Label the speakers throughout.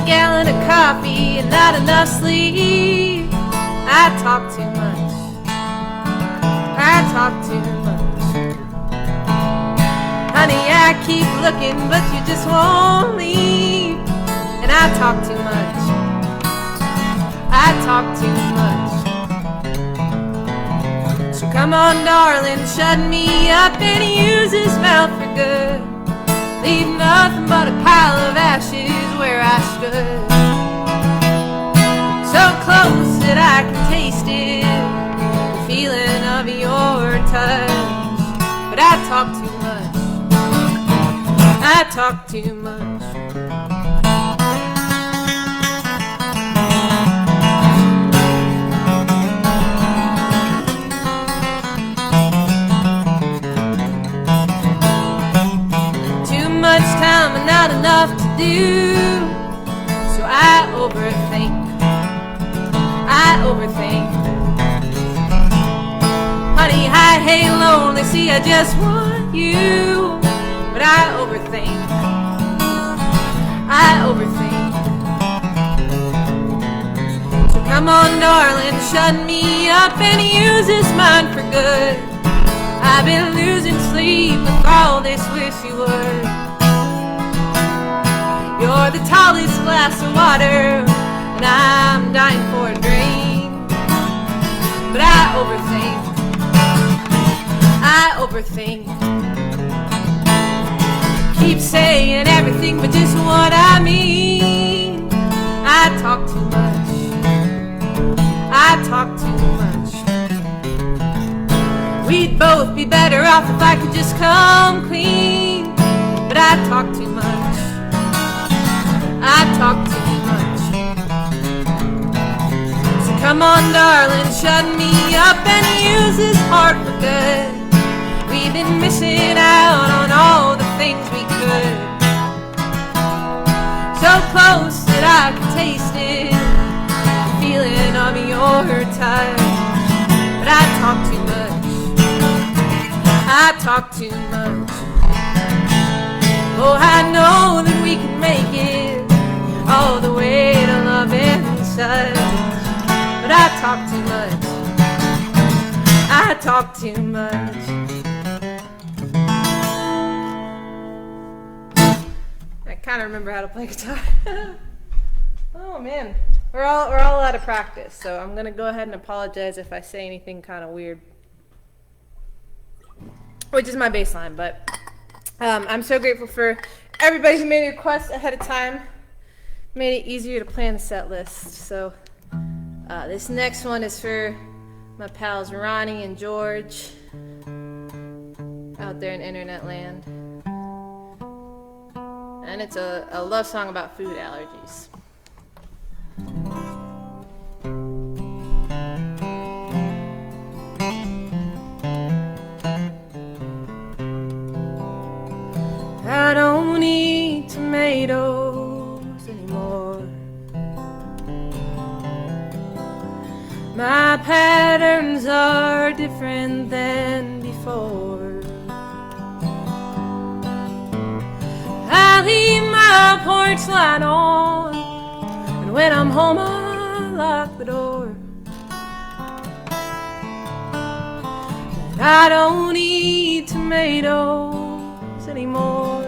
Speaker 1: gallon of coffee and not enough sleep. I talk too much. I talk too much. Honey, I keep looking, but you just won't leave. And I talk too much. I talk too much. So come on, darling, shut me up and use his mouth for good. Leave nothing but a pile of ashes where I stood. So close that I can taste it, the feeling of your touch. But I talk too much. I talk too much. Much time and not enough to do, so I overthink. Honey, I hate lonely, see I just want you, but I overthink. So come on, darling, shut me up and use this mind for good. I've been losing sleep with all this wish you would. You're the tallest glass of water, and I'm dying for a drink. But I overthink. Keep saying everything but just what I mean. I talk too much. We'd both be better off if I could just come clean. But I talk too much. So come on, darling, shut me up and use this heart for good. We've been missing out on all the things we could. So close that I can taste it, the feeling of your touch. But I talk too much. Oh, I know that we can make it all the way to love and such. But I talk too much. I kind of remember how to play guitar. Oh man, we're all out of practice, so I'm gonna go ahead and apologize if I say anything kind of weird, which is my bass line. But I'm so grateful for everybody who made a request ahead of time. Made it easier to plan the set list. So this next one is for my pals Ronnie and George out there in internet land. And it's a love song about food allergies. I don't eat tomatoes anymore. My patterns are different than before. I leave my porch light on, and when I'm home I lock the door. But I don't eat tomatoes anymore.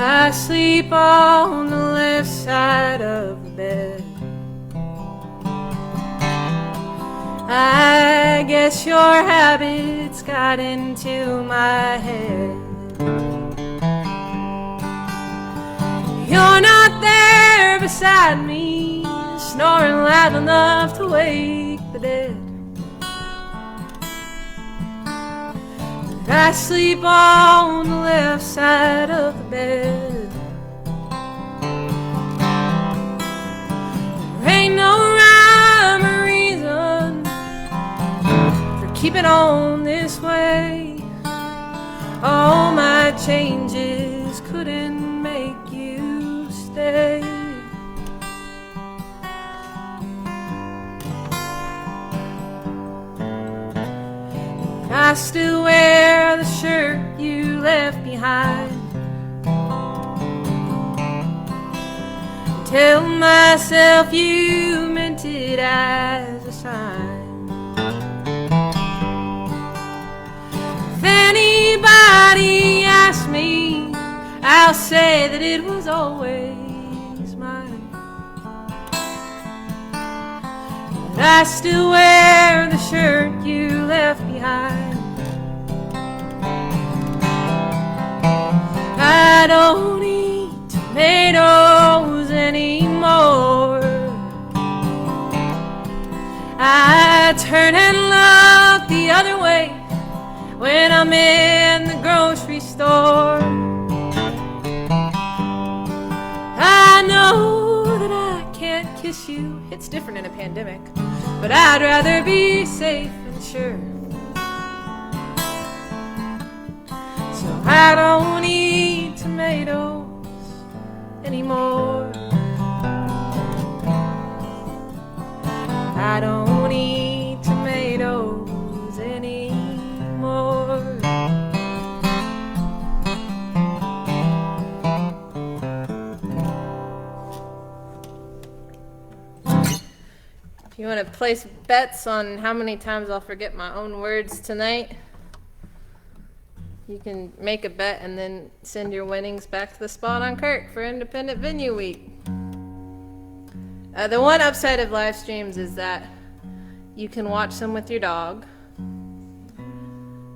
Speaker 1: I sleep on the left side of the bed. I guess your habits got into my head. You're not there beside me, snoring loud enough to wake the dead. I sleep on the left side of the bed. There ain't no rhyme or reason for keeping on this way. All my changes couldn't make you stay. I still wear the shirt you left behind. tell myself you meant it as a sign. If anybody asks me, I'll say that it was always mine. But I still wear the shirt you left behind. I don't eat tomatoes anymore. I turn and look the other way when I'm in the grocery store. I know that I can't kiss you, it's different in a pandemic, but I'd rather be safe and sure. So I don't eat tomatoes anymore. I don't eat tomatoes anymore. If you want to place bets on how many times I'll forget my own words tonight, you can make a bet and then send your winnings back to the spot on Kirk for Independent Venue Week. The one upside of live streams is that you can watch them with your dog.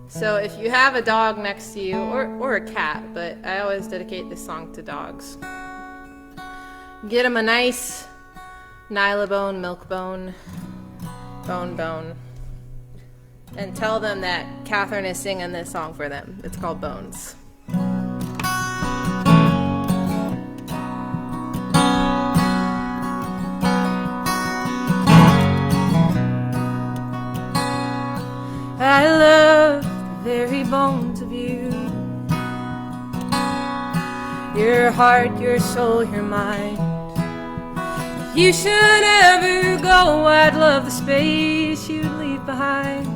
Speaker 1: So if you have a dog next to you, or a cat, but I always dedicate this song to dogs, get them a nice Nylabone, Milkbone, Bone, and tell them that Catherine is singing this song for them. It's called Bones. I love the very bones of you. Your heart, your soul, your mind. If you should ever go, I'd love the space you'd leave behind.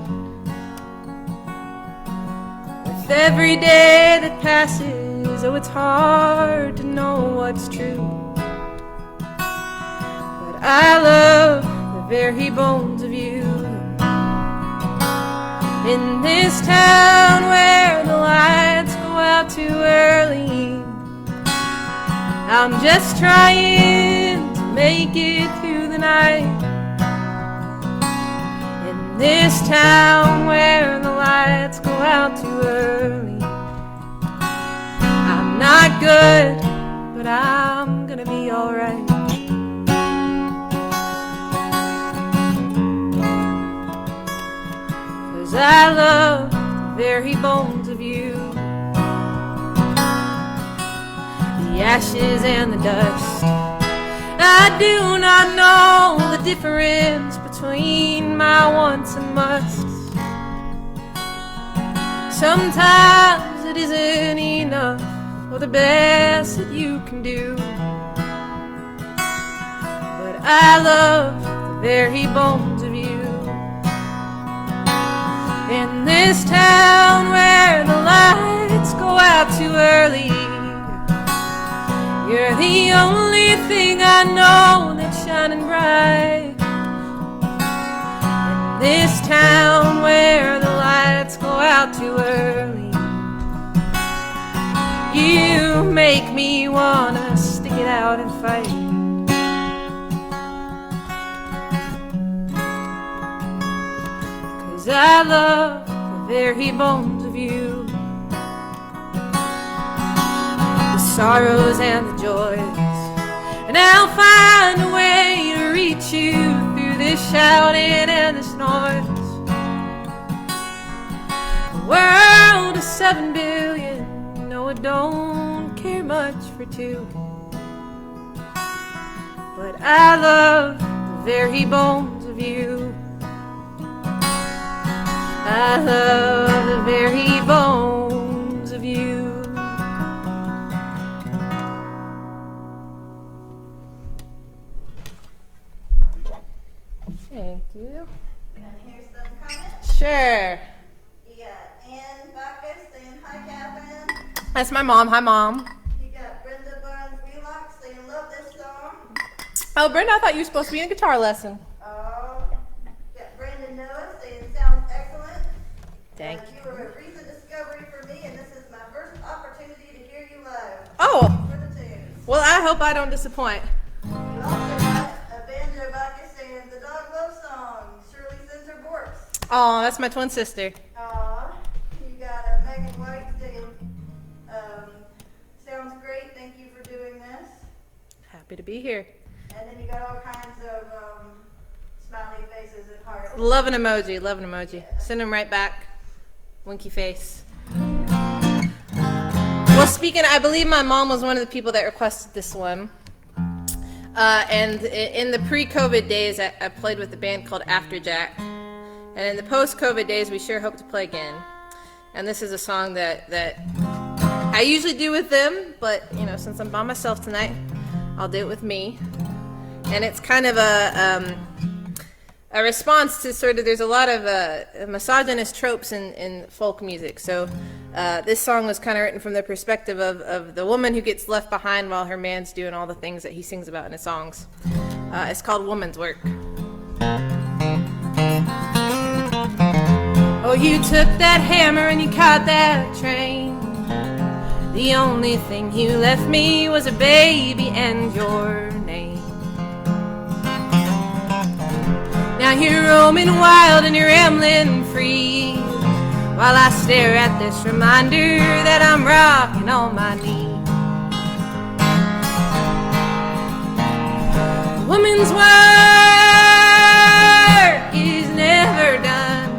Speaker 1: With every day that passes, oh, it's hard to know what's true. But I love the very bones of you. In this town where the lights go out too early, I'm just trying to make it through the night. In this town where the lights go out too early, I'm not good, but I'm gonna be alright. I love the very bones of you. The ashes and the dust. I do not know the difference between my wants and musts. Sometimes it isn't enough or the best that you can do. But I love the very bones of you. In this town where the lights go out too early, you're the only thing I know that's shining bright. In this town where the lights go out too early, you make me wanna stick it out and fight. I love the very bones of you. The sorrows and the joys, and I'll find a way to reach you through this shouting and this noise. The world is 7 billion, no, I don't care much for two. But I love the very bones of you. I love the very bones of you. Thank you.
Speaker 2: Can I hear some comments?
Speaker 1: Sure.
Speaker 2: You got Ann Bacchus saying hi, Catherine.
Speaker 1: That's my mom. Hi, Mom.
Speaker 2: You got Brenda Barnes Wheelock saying love this song.
Speaker 1: Oh, Brenda, I thought you were supposed to be in a guitar lesson.
Speaker 2: Got Brandon Noah saying sounds excellent.
Speaker 1: Thank
Speaker 2: you. You were a recent discovery for me, and this is my first opportunity to hear you live.
Speaker 1: Oh,
Speaker 2: For the tunes.
Speaker 1: well, I hope I don't disappoint.
Speaker 2: You also got a banjo bucket saying the dog loves song. Shirley sends her borks.
Speaker 1: Oh, that's my twin sister.
Speaker 2: You got a Megan White saying, sounds great. Thank you for doing this.
Speaker 1: Happy to be here.
Speaker 2: And then you got all kinds of smiley faces and hearts.
Speaker 1: Love an emoji, love an emoji. Send them right back. Winky face. Well, speaking, I believe my mom was one of the people that requested this one. And in the pre-COVID days, I played with a band called Afterjack. And in the post-COVID days, we sure hope to play again. And this is a song that I usually do with them, but since I'm by myself tonight, I'll do it with me. And it's kind of a response to sort of, there's a lot of misogynist tropes in folk music. So this song was kind of written from the perspective of the woman who gets left behind while her man's doing all the things that he sings about in his songs. It's called Woman's Work. Oh, you took that hammer and you caught that train. The only thing you left me was a baby and your name. Now you're roaming wild and you're rambling free, while I stare at this reminder that I'm rocking on my knee. Woman's work is never done.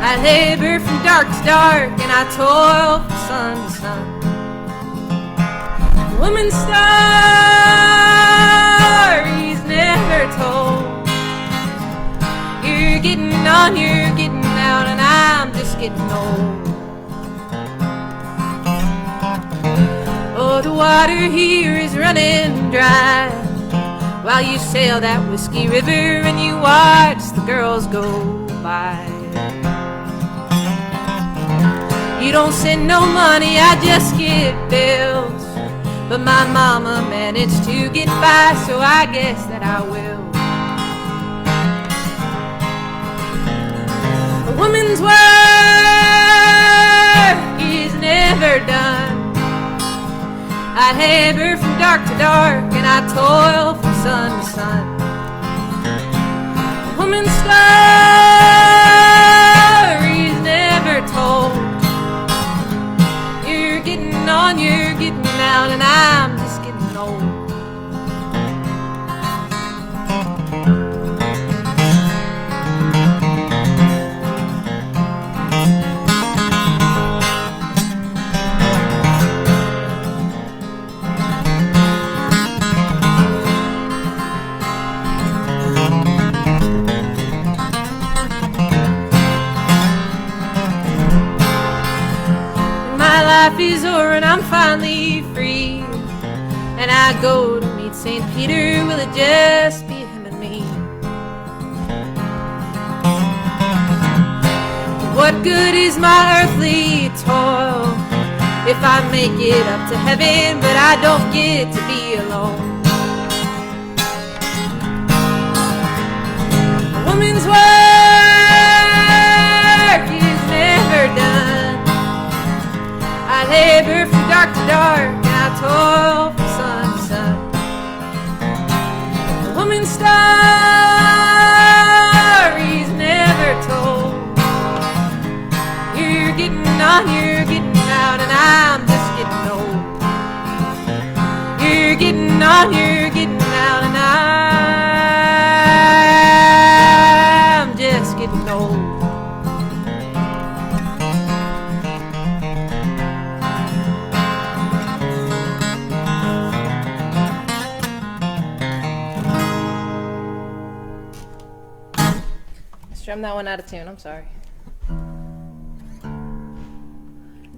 Speaker 1: I labor from dark to dark and I toil from sun to sun. Woman's story's never told. You're getting on, you're getting out, and I'm just getting old. Oh, the water here is running dry, while you sail that whiskey river and you watch the girls go by. You don't send no money, I just get bills, but my mama managed to get by, so I guess that I will. A woman's work is never done. I labor from dark to dark and I toil from sun to sun. A woman's story's never told. You're getting on, you're getting out, and I'm just getting old. Life is over and I'm finally free, and I go to meet St. Peter. Will it just be him and me? What good is my earthly toil if I make it up to heaven, but I don't get to be alone? A woman's work is never done. I labor from dark to dark and I toil from sun to sun. A woman's story's never told. You're getting on, you're getting out, and I'm just getting old. You're getting on, you're getting out, and I'm just getting old. Strum that one out of tune, I'm sorry.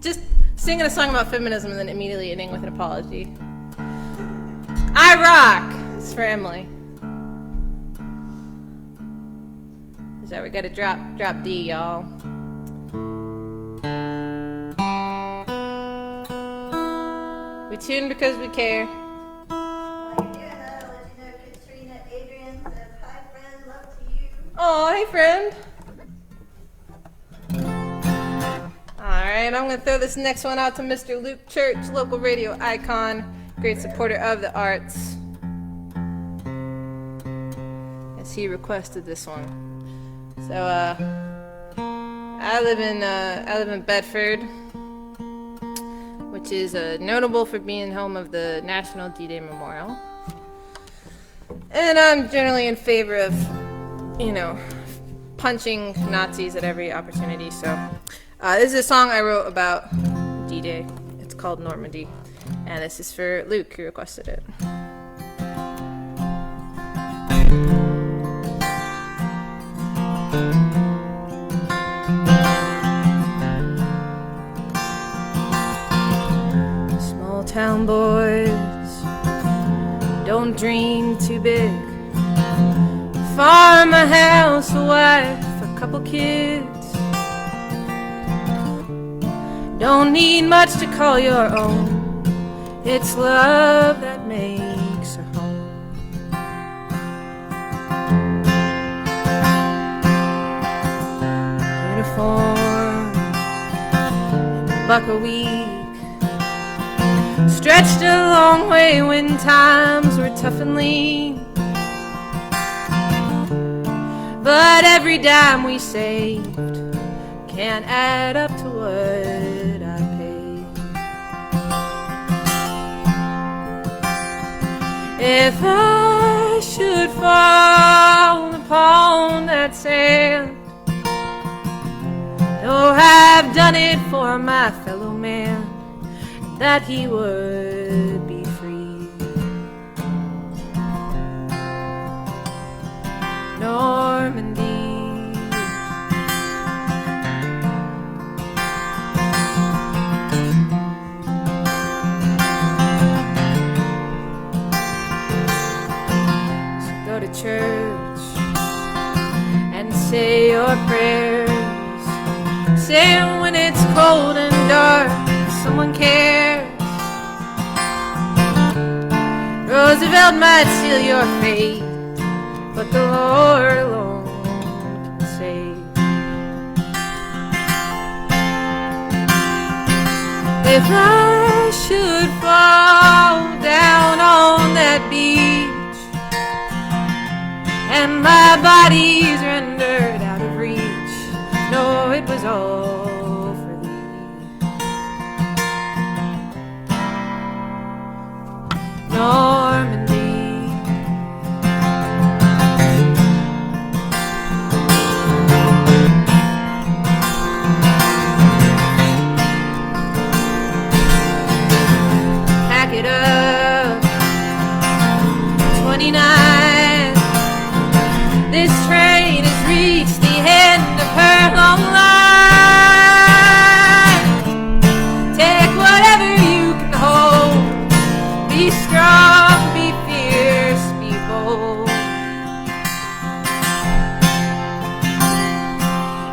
Speaker 1: Just singing a song about feminism and then immediately ending with an apology. I rock! It's for Emily. So we gotta drop D, y'all. We tune because we care.
Speaker 2: While you're doing that, I'll let
Speaker 1: Oh, hey, friend. Alright, I'm going to throw this next one out to Mr. Luke Church, local radio icon, great supporter of the arts. As he requested this one. So, I live in Bedford, which is notable for being home of the National D-Day Memorial. And I'm generally in favor of, punching Nazis at every opportunity. So, this is a song I wrote about D-Day. It's called Normandy. And this is for Luke, who requested it. Small town boys don't dream too big. Farm, a house, a wife, a couple kids. Don't need much to call your own. It's love that makes a home. Uniform and a buck a week. Stretched a long way when times were tough and lean. But every dime we saved can't add up to what I paid. If I should fall upon that sand, though I've done it for my fellow man, that he would be free. Normandy, so go to church and say your prayers. Say it when it's cold and dark, someone cares. Roosevelt might seal your fate, but the Lord alone can save. If I should fall down on that beach and my body's rendered out of reach, no, it was all for thee. Normandy, pack it up, 29. This train has reached the end of her long line. Take whatever you can hold. Be strong, be fierce, be bold.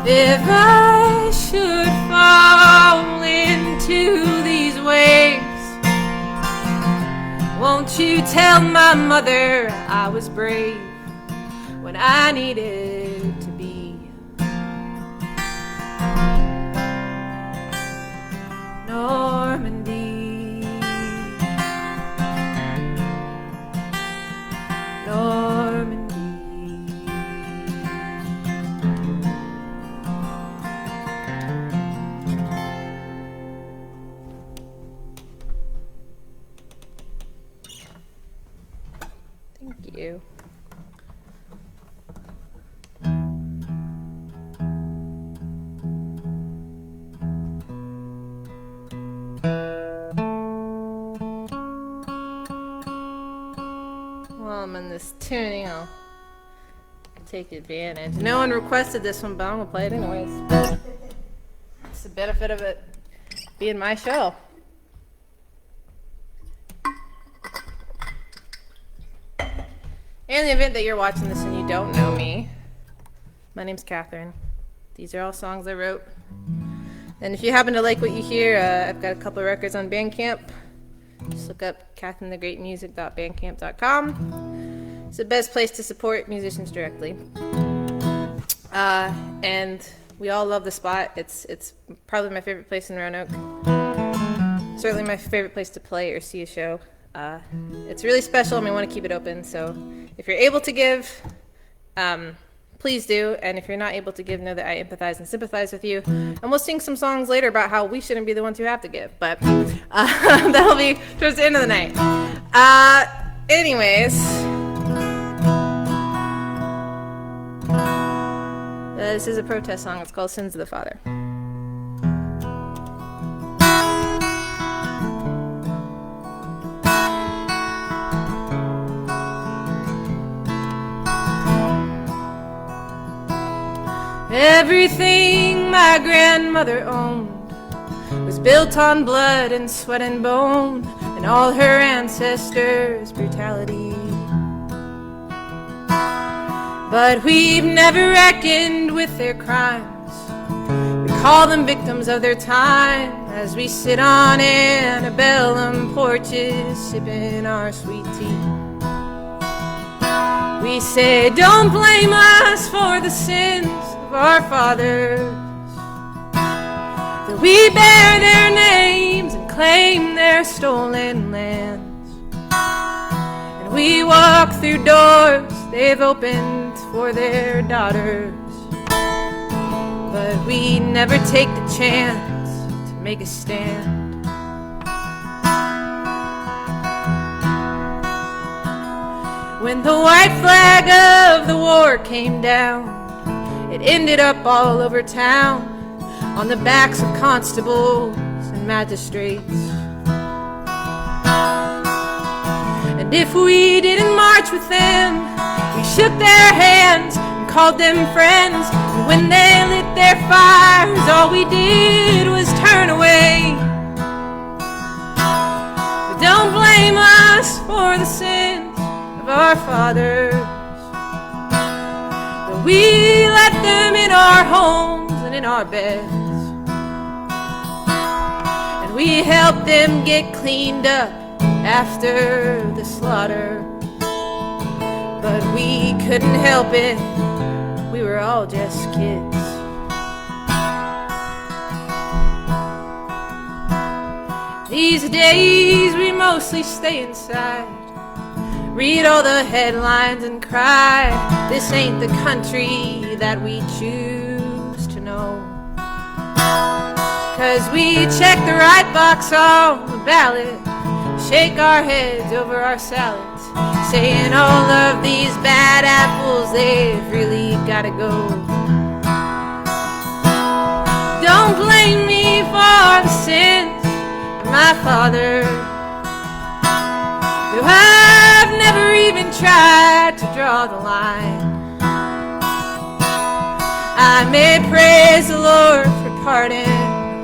Speaker 1: If I should fall into these waves, won't you tell my mother I was brave when I needed to be? Normandy, Normandy. Thank you. While I'm in this tuning, I'll take advantage. No one requested this one, but I'm gonna play it anyways. It's the benefit of it being my show. In the event that you're watching this and you don't know me, my name's Catherine. These are all songs I wrote. And if you happen to like what you hear, I've got a couple of records on Bandcamp. Just look up catherinethegreatmusic.bandcamp.com. It's the best place to support musicians directly. And we all love the spot. It's probably my favorite place in Roanoke. Certainly my favorite place to play or see a show. It's really special, and we want to keep it open. So if you're able to give, please do. And if you're not able to give, know that I empathize and sympathize with you. And we'll sing some songs later about how we shouldn't be the ones who have to give. But that'll be towards the end of the night. Anyways, this is a protest song. It's called Sins of the Father. Everything my grandmother owned was built on blood and sweat and bone, and all her ancestors' brutality. But we've never reckoned with their crimes. We call them victims of their time as we sit on antebellum porches sipping our sweet tea. We say, don't blame us for the sins of our fathers, that we bear their names and claim their stolen lands. And we walk through doors they've opened for their daughters, but we never take the chance to make a stand. When the white flag of the war came down, it ended up all over town on the backs of constables and magistrates. And if we didn't march with them, we shook their hands and called them friends. And when they lit their fires, all we did was turn away. But don't blame us for the sins of our fathers, but we let them in our homes and in our beds, and we helped them get cleaned up after the slaughter. But we couldn't help it, we were all just kids. These days we mostly stay inside, read all the headlines and cry. This ain't the country that we choose to know. 'Cause we check the right box on the ballot, shake our heads over our salads, saying all of these bad apples, they've really gotta go. Don't blame me for the sins of my father, who I've never even tried to draw the line. I may praise the Lord for parting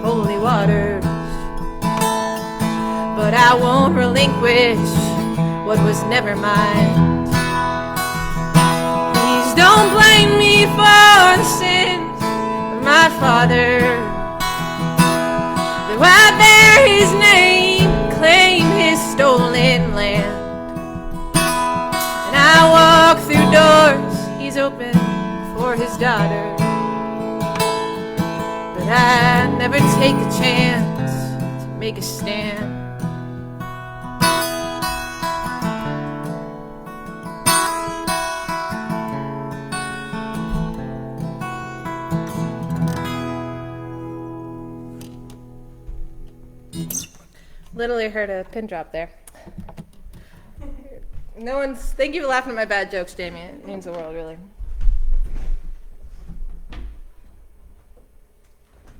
Speaker 1: holy waters, but I won't relinquish what was never mine. Please don't blame me for the sins of my father, though I bear his name, claim his stolen land. And I walk through doors he's opened for his daughter, but I never take the chance to make a stand. Literally heard a pin drop there. Thank you for laughing at my bad jokes, Jamie. It means the world, really. I'm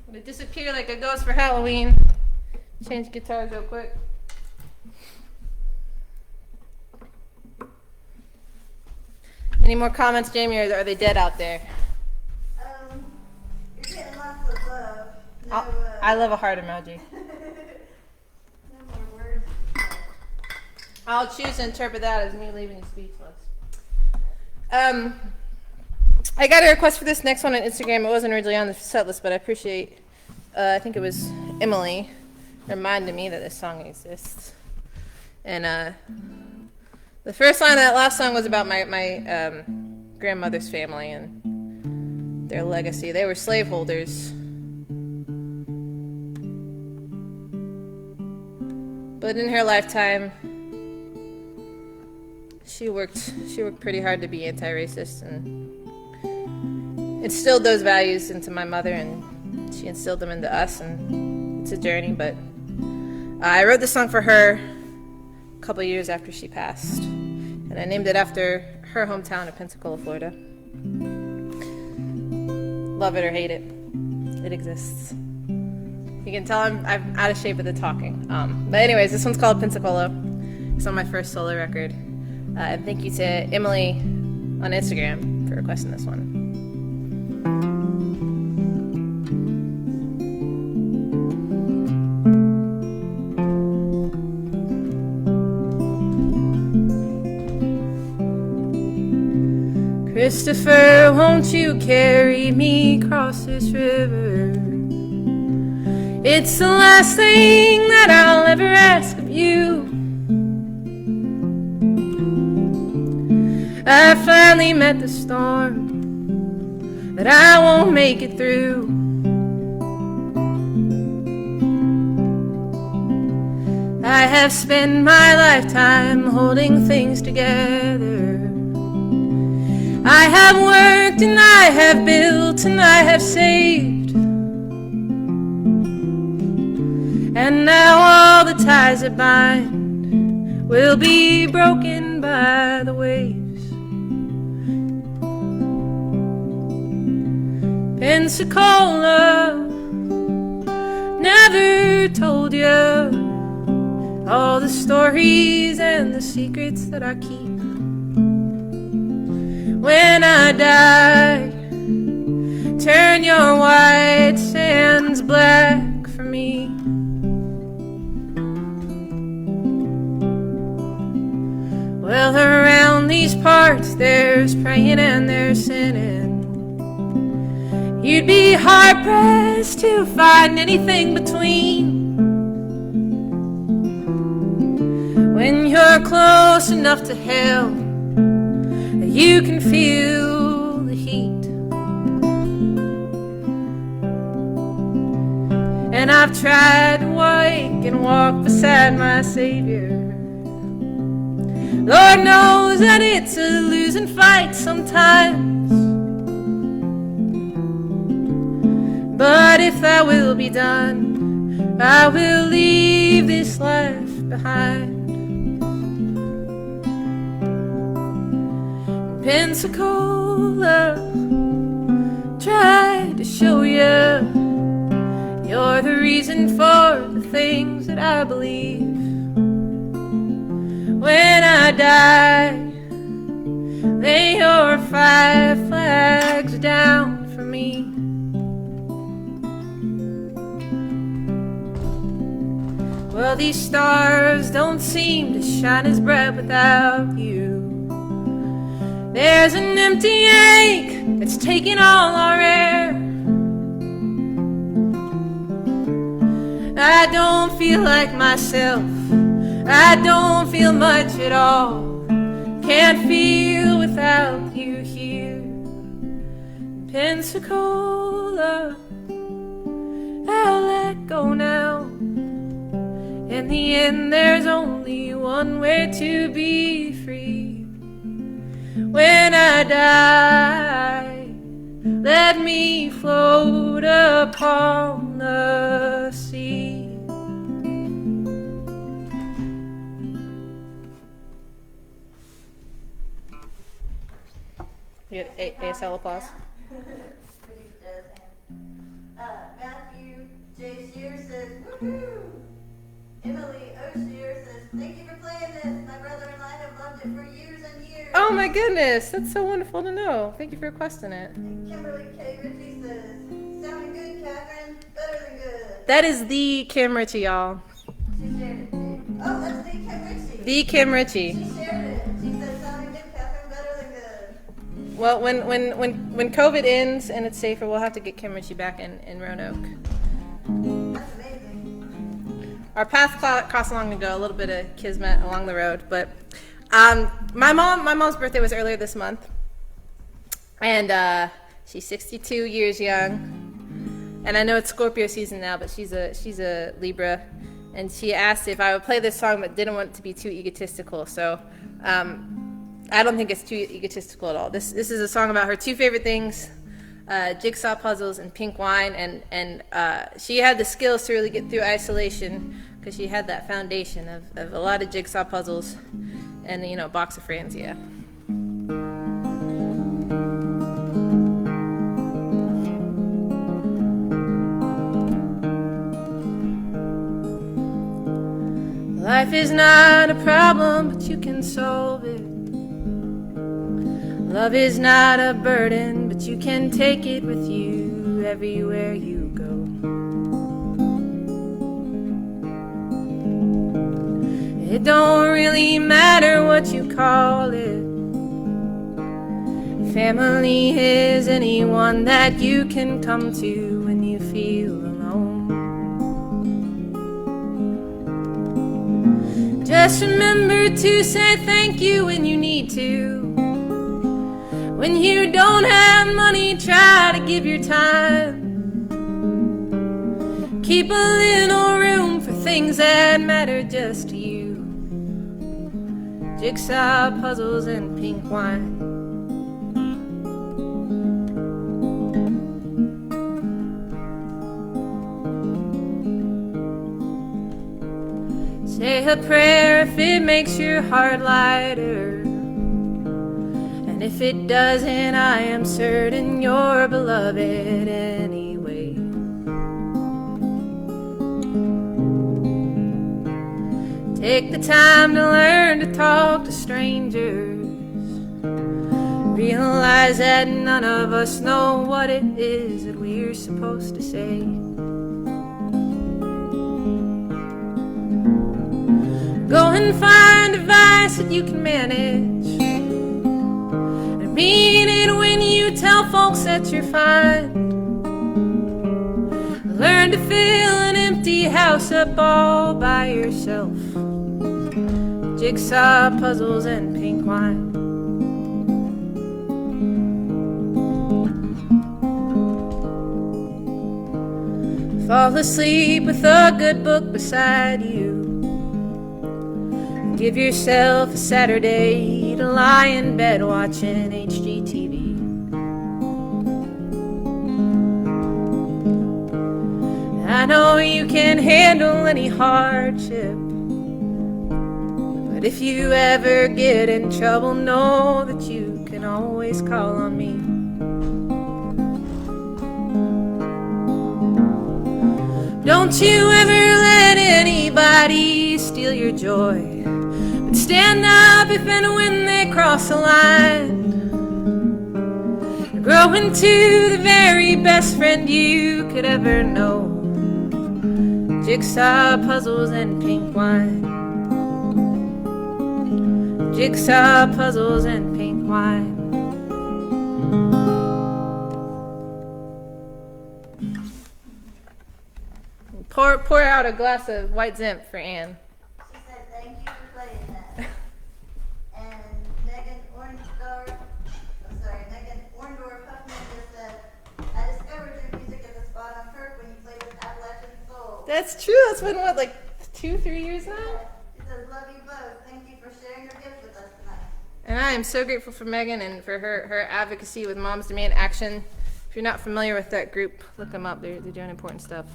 Speaker 1: gonna disappear like a ghost for Halloween. Change guitars real quick. Any more comments, Jamie, or are they dead out there?
Speaker 2: You're getting lots of love.
Speaker 1: I love a heart emoji. I'll choose to interpret that as me leaving you speechless. I got a request for this next one on Instagram. It wasn't originally on the set list, but I appreciate, I think it was Emily, reminded me that this song exists. And the first line of that last song was about my grandmother's family, and their legacy. They were slaveholders. But in her lifetime, she worked pretty hard to be anti-racist and instilled those values into my mother, and she instilled them into us, and it's a journey. But I wrote this song for her a couple years after she passed, and I named it after her hometown of Pensacola, Florida. Love it or hate it, it exists. You can tell I'm out of shape with the talking. But anyways, this one's called Pensacola. It's on my first solo record. And thank you to Emily on Instagram for requesting this one. Christopher, won't you carry me across this river? It's the last thing that I'll ever ask of you. I finally met the storm that I won't make it through. I have spent my lifetime holding things together. I have worked and I have built and I have saved. And now all the ties that bind will be broken by the waves. Pensacola, never told you all the stories and the secrets that I keep. When I die, turn your white sands black for me. Well, around these parts there's praying and there's sinning. You'd be hard-pressed to find anything between. When you're close enough to hell, you can feel the heat. And I've tried to wake and walk beside my Savior. Lord knows that it's a losing fight sometimes. But if thy will be done, I will leave this life behind. Pensacola, try to show you you're the reason for the things that I believe. When I die, lay your 5 flags down for me. Well, these stars don't seem to shine as bright without you. There's an empty ache that's taking all our air. I don't feel like myself. I don't feel much at all. Can't feel without you here. Pensacola, I'll let go now. In the end, there's only one way to be free. When I die, let me float upon the sea. You get ASL applause.
Speaker 2: Matthew J. Shear says, woohoo! Emily O'Shear says, thank you for playing this. My brother and I have loved it for years and years.
Speaker 1: Oh my goodness, that's so wonderful to know. Thank you for requesting it.
Speaker 2: And Kimberly K. Ritchie says, sounding good, Catherine. Better than good.
Speaker 1: That is the Kim Ritchie, y'all.
Speaker 2: She shared it too. Oh, that's the Kim Ritchie.
Speaker 1: The Kim Ritchie.
Speaker 2: She shared it. She said, sounding good, Catherine. Better than good.
Speaker 1: Well, when COVID ends and it's safer, we'll have to get Kim Ritchie back in Roanoke.
Speaker 2: That's amazing.
Speaker 1: Our paths crossed long ago, a little bit of kismet along the road, but my mom's birthday was earlier this month, and She's 62 years young, and I know it's Scorpio season now, but she's a Libra, and she asked if I would play this song, but didn't want it to be too egotistical. So I don't think it's too egotistical at all. This is a song about her two favorite things, jigsaw puzzles and pink wine, and she had the skills to really get through isolation because she had that foundation of a lot of jigsaw puzzles and, you know, a box of Franzia. Life is not a problem, but you can solve it. Love is not a burden, but you can take it with you everywhere you go. It don't really matter what you call it. Family is anyone that you can come to when you feel alone. Just remember to say thank you when you need to. When you don't have money, try to give your time. Keep a little room for things that matter just to you. Jigsaw puzzles and pink wine. Say a prayer if it makes your heart lighter. And if it doesn't, I am certain you're beloved anyway. Take the time to learn to talk to strangers. Realize that none of us know what it is that we're supposed to say. Go and find a vice that you can manage. And mean it when you tell folks that you're fine. Learn to fill an empty house up all by yourself. Jigsaw puzzles and pink wine. Fall asleep with a good book beside you. Give yourself a Saturday to lie in bed watching HGTV. I know you can handle any hardship, but if you ever get in trouble, know that you can always call on me. Don't you ever let anybody steal your joy. Stand up if and when they cross the line. Grow into the very best friend you could ever know. Jigsaw puzzles and pink wine. Jigsaw puzzles and pink wine. Pour out a glass of white Zimp for Anne.
Speaker 2: She said thank you for playing that. And Megan Orndorff Huffman just said, I discovered your music at the spot on Kirk when you played with Appalachian Soul.
Speaker 1: That's true. That's been, what, like 2-3 years now?
Speaker 2: She says, love you both. Thank you for sharing your gift with us tonight.
Speaker 1: And I am so grateful for Megan and for her advocacy with Moms Demand Action. If you're not familiar with that group, look them up. They're doing important stuff.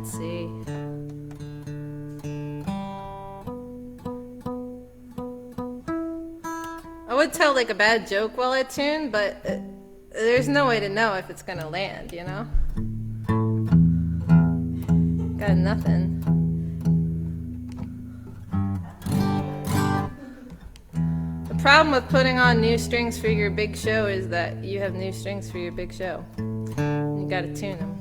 Speaker 1: Let's see. I would tell like a bad joke while I tune, but there's no way to know if it's gonna land, you know? Got nothing. The problem with putting on new strings for your big show is that you have new strings for your big show. You gotta tune them.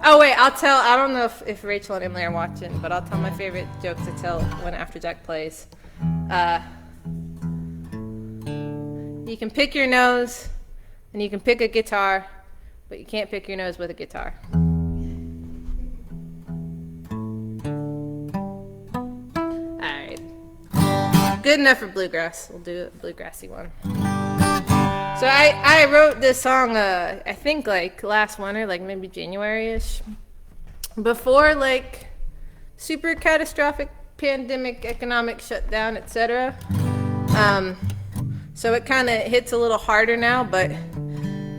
Speaker 1: Oh wait, I don't know if Rachel and Emily are watching, but I'll tell my favorite joke to tell when Afterjack plays. You can pick your nose, and you can pick a guitar, but you can't pick your nose with a guitar. Alright. good enough for bluegrass. We'll do a bluegrassy one. So I wrote this song, I think like last winter, like maybe January-ish, before like super catastrophic pandemic, economic shutdown, etc. So it kind of hits a little harder now, but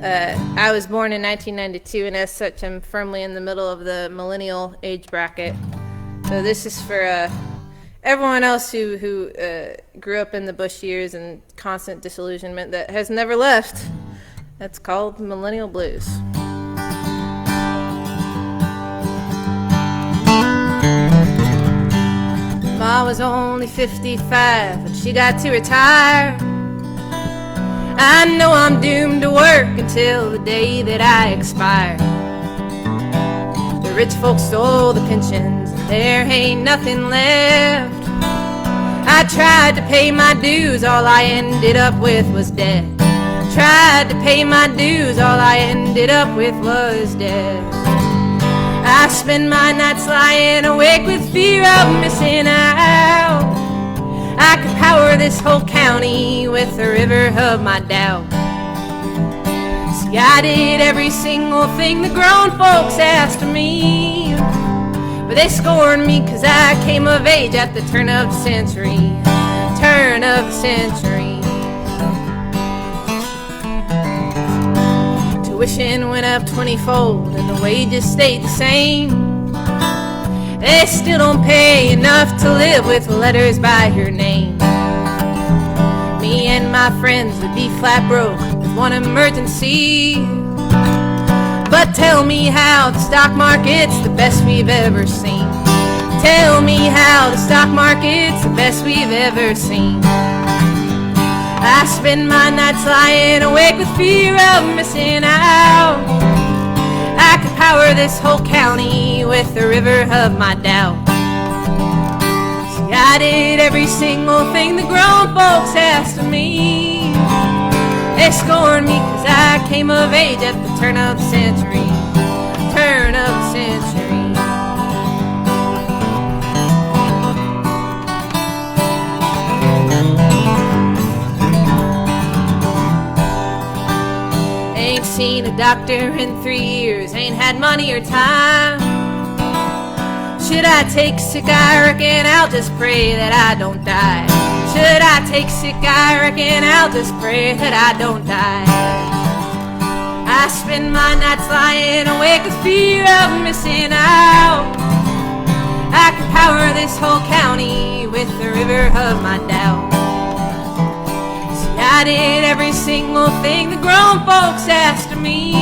Speaker 1: I was born in 1992, and as such, I'm firmly in the middle of the millennial age bracket. So this is for everyone else who grew up in the Bush years and constant disillusionment that has never left. That's called Millennial Blues. Ma was only 55 when she got to retire. I know I'm doomed to work until the day that I expire. The rich folks stole the pensions, and there ain't nothing left. I tried to pay my dues, all I ended up with was debt. Tried to pay my dues, all I ended up with was debt. I spend my nights lying awake with fear of missing out. I could power this whole county with the river of my doubt. See, I did every single thing the grown folks asked of me, but they scorned me 'cause I came of age at the turn of the century. Turn of the century. Tuition went up 20-fold and the wages stayed the same. They still don't pay enough to live with letters by your name. Me and my friends would be flat broke with one emergency. But tell me how the stock market's the best we've ever seen. Tell me how the stock market's the best we've ever seen. I spend my nights lying awake with fear of missing out. I could power this whole county with the river of my doubt. See, I did every single thing the grown folks asked of me. They scorned me 'cause I came of age at the turn of the century. Turn of the century. Ain't seen a doctor in 3 years, ain't had money or time. Should I take sick? I reckon I'll just pray that I don't die. Should I take sick? I reckon I'll just pray that I don't die. I spend my nights lying awake with fear of missing out. I can power this whole county with the river of my doubt. I did every single thing the grown folks asked of me.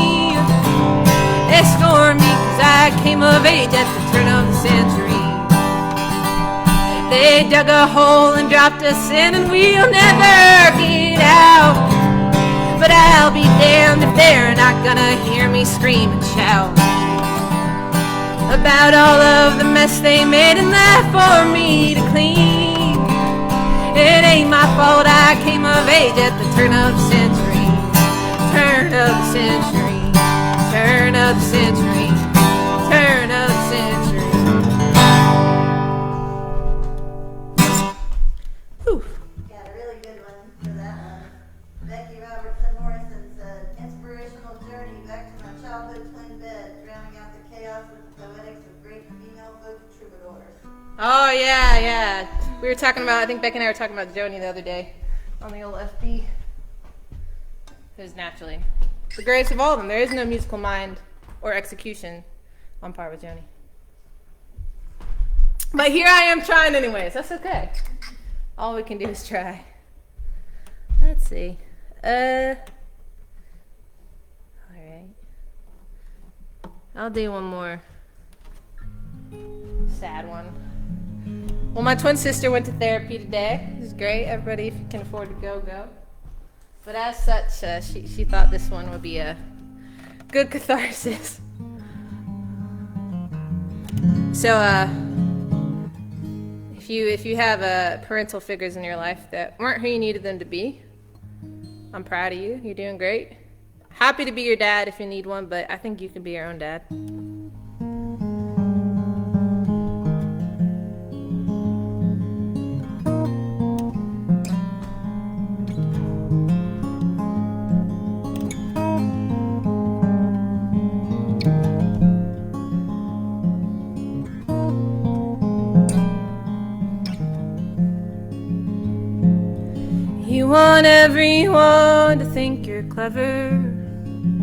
Speaker 1: They scorned me 'cause I came of age at the turn of the century. They dug a hole and dropped us in and we'll never get out. But I'll be damned if they're not gonna hear me scream and shout about all of the mess they made and left for me to clean. It ain't my fault I came of age at the turn of the century. Turn of the century. Turn of the century. Turn of the century. Whew.
Speaker 2: Got a really good one for that one. Becky Robertson Morrison's inspirational journey back to my childhood twin bed, drowning out the chaos with the poetics of great female folk troubadours.
Speaker 1: Oh, yeah, yeah. We were talking about, I think Becky and I were talking about Joni the other day on the old FB. Who's naturally the greatest of all of them. There is no musical mind or execution on par with Joni. But here I am trying anyways. That's okay. All we can do is try. Let's see. Alright. I'll do one more sad one. Well, my twin sister went to therapy today. It was great. Everybody, if you can afford to go, go. But as such, she thought this one would be a good catharsis. So, if you have parental figures in your life that weren't who you needed them to be, I'm proud of you. You're doing great. Happy to be your dad if you need one, but I think you can be your own dad. want everyone to think you're clever, and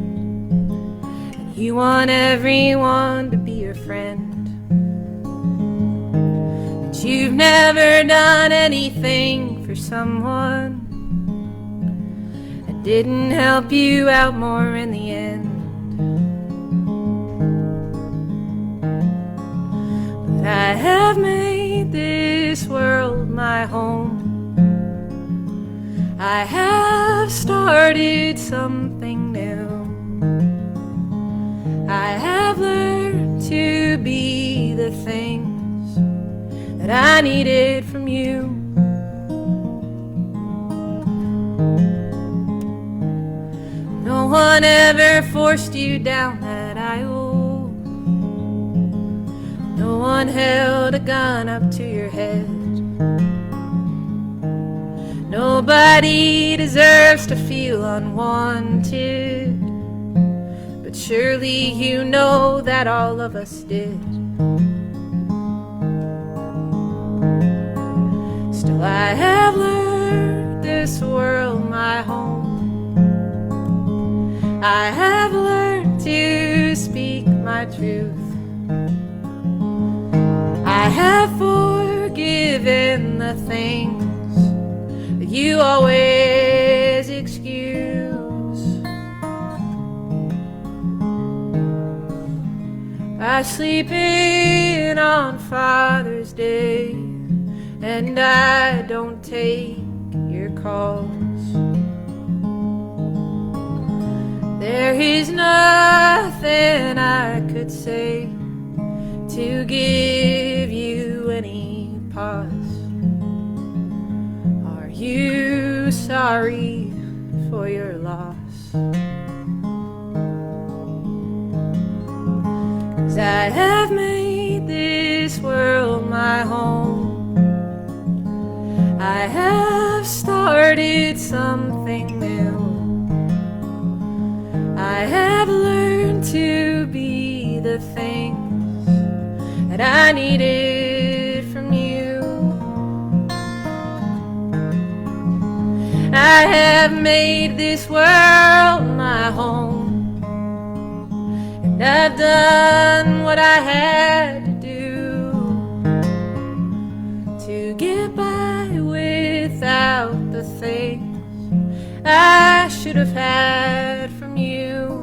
Speaker 1: you want everyone to be your friend. But you've never done anything for someone that didn't help you out more in the end. But I have made this world my home. I have started something new. I have learned to be the things that I needed from you. No one ever forced you down that aisle. No one held a gun up to your head. Nobody deserves to feel unwanted, but surely you know that all of us did. Still I have learned this world my home. I have learned to speak my truth. I have forgiven the things you always excuse. I sleep in on Father's Day, and I don't take your calls. There is nothing I could say to give you any pause. Are you sorry for your loss? 'Cause I have made this world my home. I have started something new. I have learned to be the things that I needed from you. I have made this world my home, and I've done what I had to do to get by without the things I should have had from you.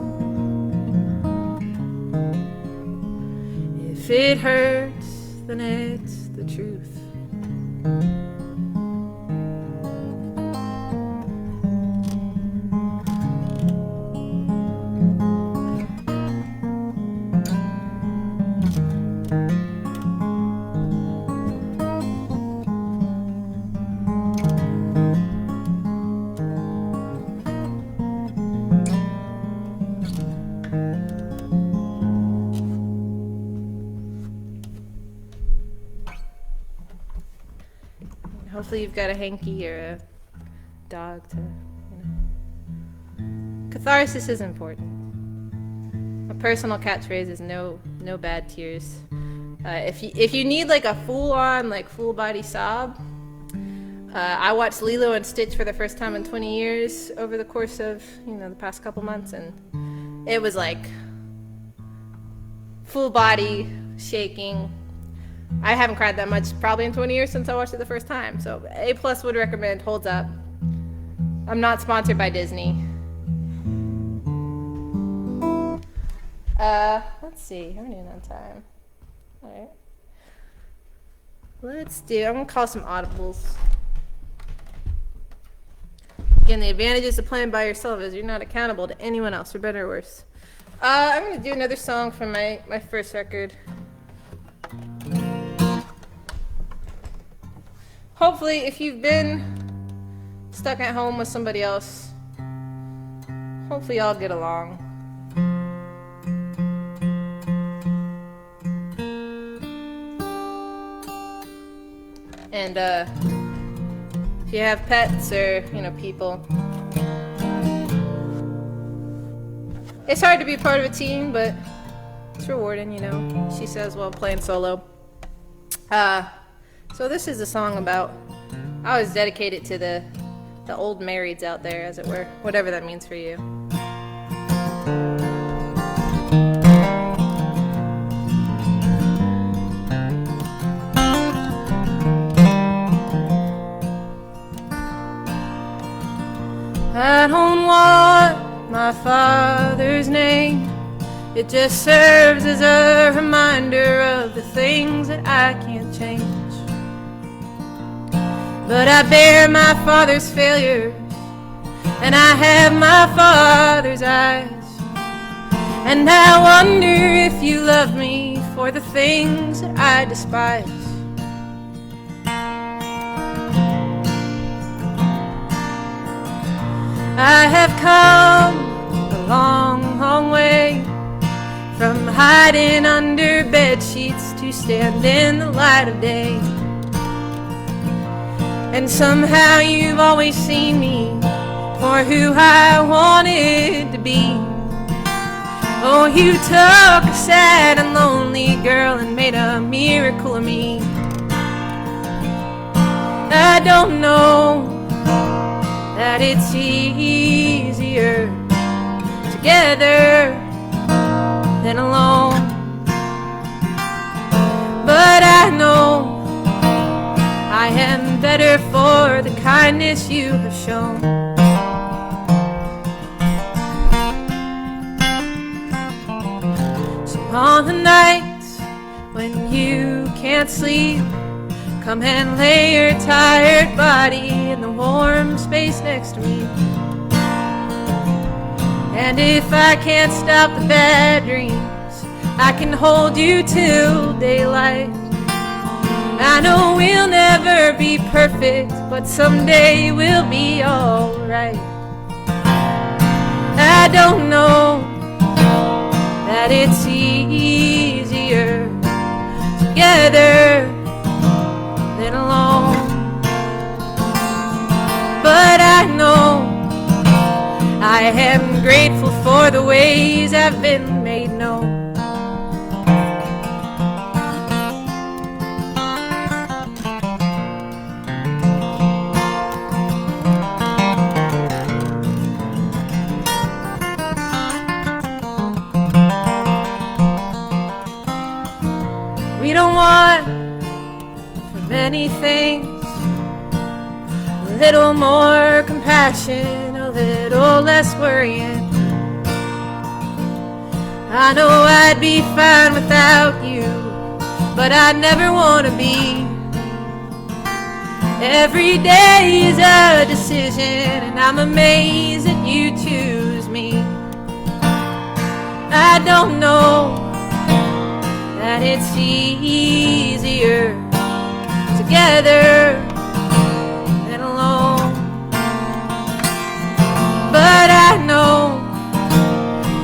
Speaker 1: If it hurts, then it's the truth. Hopefully you've got a hanky or a dog to, Catharsis is important. A personal catchphrase is no bad tears. If you need like a full-on, like full-body sob, I watched Lilo and Stitch for the first time in 20 years over the course of, the past couple months, and it was like full body shaking. I haven't cried that much probably in 20 years since I watched it the first time. So A+ would recommend, holds up. I'm not sponsored by Disney. Let's see, how are we doing on time? Alright. I'm gonna call some audibles. Again, the advantages of playing by yourself is you're not accountable to anyone else, for better or worse. I'm gonna do another song from my first record. Hopefully, if you've been stuck at home with somebody else, hopefully y'all get along. And if you have pets or, people, it's hard to be part of a team, but it's rewarding, she says while playing solo. So this is a song about, I was dedicated to the the old marrieds out there, as it were, whatever that means for you. I don't want my father's name. It just serves as a reminder of the things that I can't change. But I bear my father's failures, and I have my father's eyes. And I wonder if you love me for the things that I despise. I have come a long, long way, from hiding under bed sheets to stand in the light of day. And somehow you've always seen me for who I wanted to be. Oh, you took a sad and lonely girl and made a miracle of me. I don't know that it's easier together than alone, but I know I am better for the kindness you have shown. So on the nights when you can't sleep, come and lay your tired body in the warm space next to me. And if I can't stop the bad dreams, I can hold you till daylight. I know we'll never be perfect, but someday we'll be alright. I don't know that it's easier together than alone, but I know I am grateful for the ways I've been made known. We don't want for many things, a little more compassion, a little less worrying. I know I'd be fine without you, but I'd never want to be. Every day is a decision, and I'm amazed that you choose me. I don't know that it's easier together than alone, but I know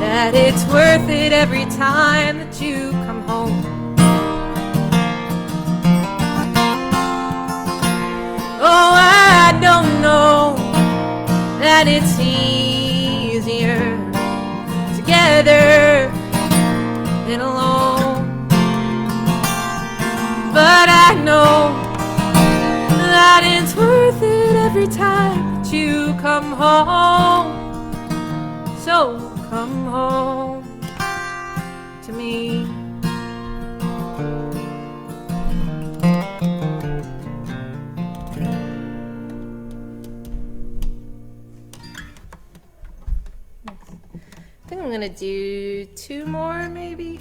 Speaker 1: that it's worth it every time that you come home. Oh, I don't know that it's easier together than alone, but I know that it's worth it every time that you come home. So come home to me. I think I'm gonna do 2 more maybe.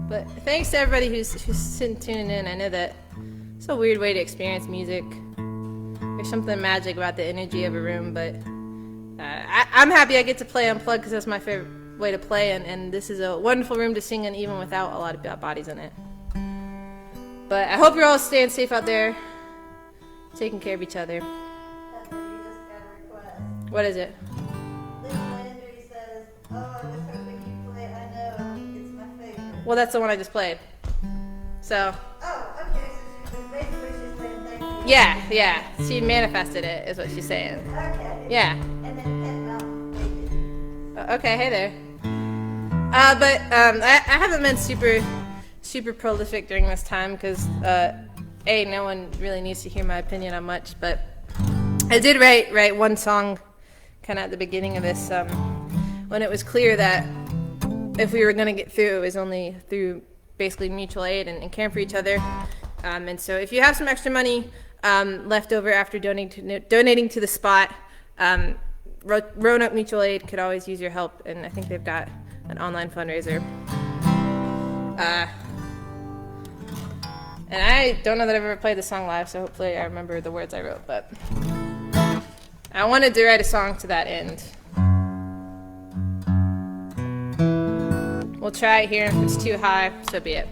Speaker 1: But thanks to everybody who's tuning in. I know that it's a weird way to experience music. There's something magic about the energy of a room, but I'm happy I get to play unplugged because that's my favorite way to play, and this is a wonderful room to sing in even without a lot of bodies in it. But I hope you're all staying safe out there, taking care of each other.
Speaker 2: Pepper, you just got a request.
Speaker 1: What is it?
Speaker 2: Little Landry says, "Oh, I was hoping you'd play I Know. It's my favorite."
Speaker 1: Well, that's the one I just played. So,
Speaker 2: Oh, okay. So basically she's saying thank you.
Speaker 1: yeah. She manifested it, is what she's saying.
Speaker 2: Okay.
Speaker 1: Yeah.
Speaker 2: And then Pet Mountain Bacon.
Speaker 1: Okay, hey there. I haven't been super prolific during this time because, A, no one really needs to hear my opinion on much, but I did write one song kind of at the beginning of this when it was clear that if we were going to get through, it was only through basically mutual aid and caring for each other. And so if you have some extra money left over after donating to the spot, Roanoke Mutual Aid could always use your help, and I think they've got an online fundraiser. And I don't know that I've ever played the song live, so hopefully I remember the words I wrote, but I wanted to write a song to that end. We'll try it here. If it's too high, so be it.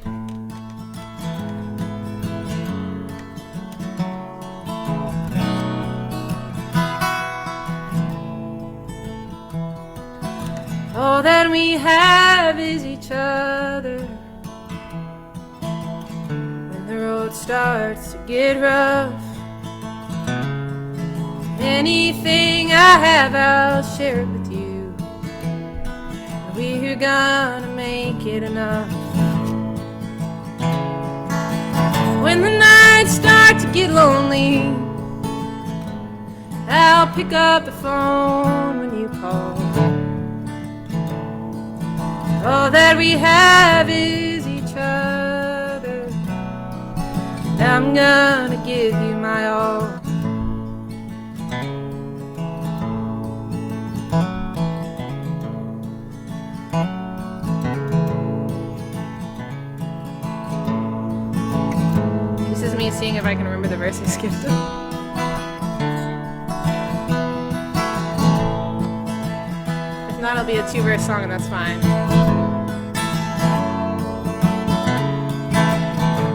Speaker 1: All that we have is each other. When the road starts to get rough, anything I have, I'll share it with you. We're gonna make it enough. When the nights start to get lonely, I'll pick up the phone when you call. All that we have is each other, and I'm gonna give you my all. This is me seeing if I can remember the verse I skipped. If not, it'll be a 2-verse song, and that's fine.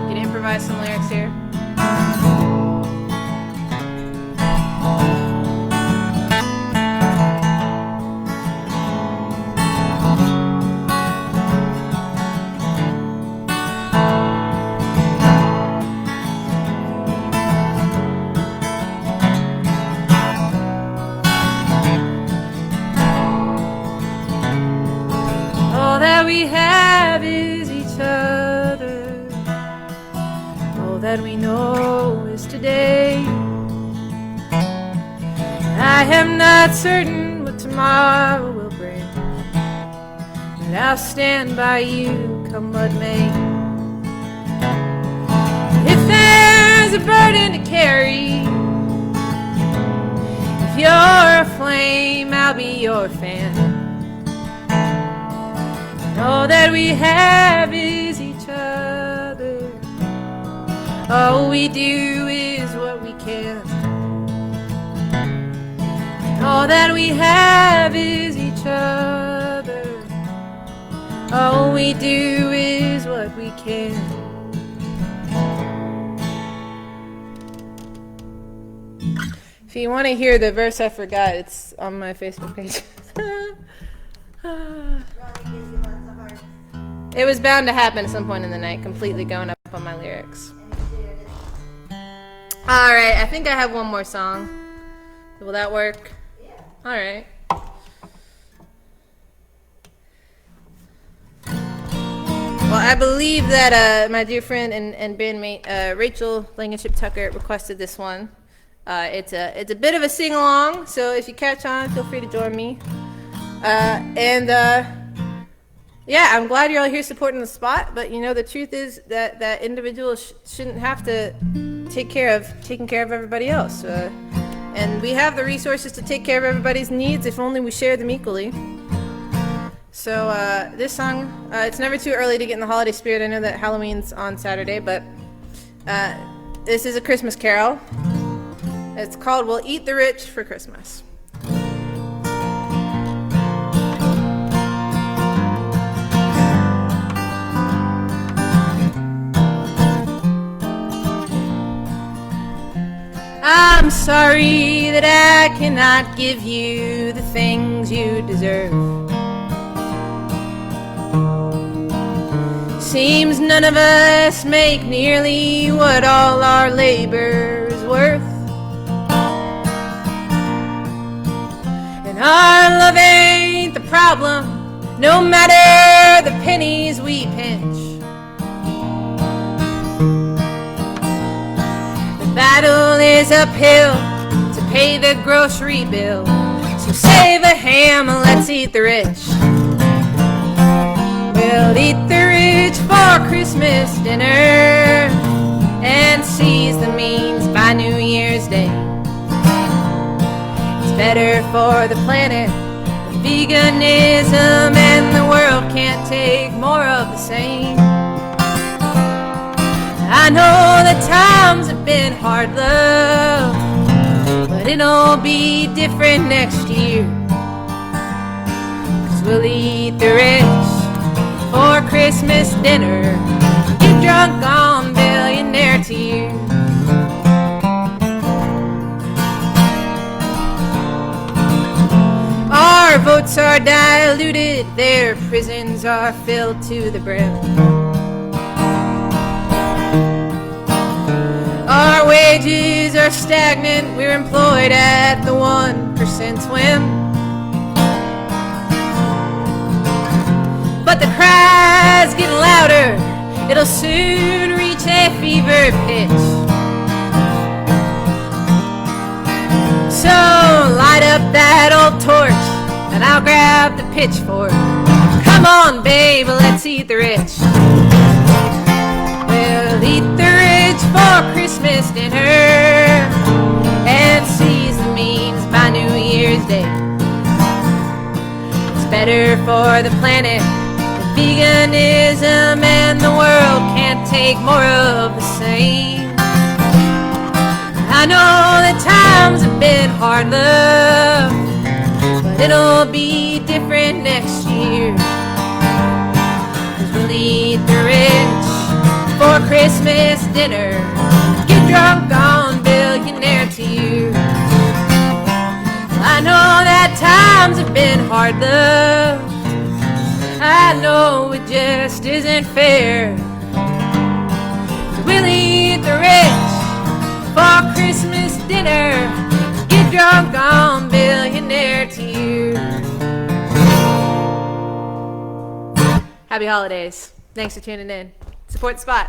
Speaker 1: You can improvise some lyrics here. We have is each other. All that we know is today. I am not certain what tomorrow will bring, but I'll stand by you come what may. If there's a burden to carry, if you're a flame, I'll be your fan. All that we have is each other. All we do is what we can. All that we have is each other. All we do is what we can. If you want to hear the verse I forgot, it's on my Facebook page. It was bound to happen at some point in the night, completely going up on my lyrics. Alright, I think I have one more song. Will that work? Yeah. Alright. Well, I believe that my dear friend and bandmate Rachel Blankenship Tucker requested this one. It's a bit of a sing-along, so if you catch on, feel free to join me. Yeah, I'm glad you're all here supporting the spot, but you know the truth is that individuals shouldn't have to taking care of everybody else. And we have the resources to take care of everybody's needs if only we share them equally. So this song, it's never too early to get in the holiday spirit. I know that Halloween's on Saturday, but this is a Christmas carol. It's called We'll Eat the Rich for Christmas. I'm sorry that I cannot give you the things you deserve. Seems none of us make nearly what all our labor is worth. And our love ain't the problem, no matter the pennies we pinch. The battle is uphill to pay the grocery bill. So save a ham and let's eat the rich. We'll eat the rich for Christmas dinner and seize the means by New Year's Day. It's better for the planet than veganism, and the world can't take more of the same. I know the times have been hard, love, but it'll be different next year. 'Cause we'll eat the rich for Christmas dinner, get drunk on billionaire tears. Our votes are diluted, their prisons are filled to the brim. Our wages are stagnant, we're employed at the 1% whim. But the cries get louder, it'll soon reach a fever pitch. So light up that old torch, and I'll grab the pitchfork. Come on, babe, let's eat the rich. We'll eat the rich for Christmas dinner and seize the means by New Year's Day. It's better for the planet than veganism, and the world can't take more of the same. I know the times have been hard, love, but it'll be different next year. 'Cause we'll eat the rich for Christmas dinner, get drunk on billionaire tears. I know that times have been hard, love, I know it just isn't fair. We'll eat the rich for Christmas dinner, get drunk on billionaire tears. Happy holidays. Thanks for tuning in. Support the spot.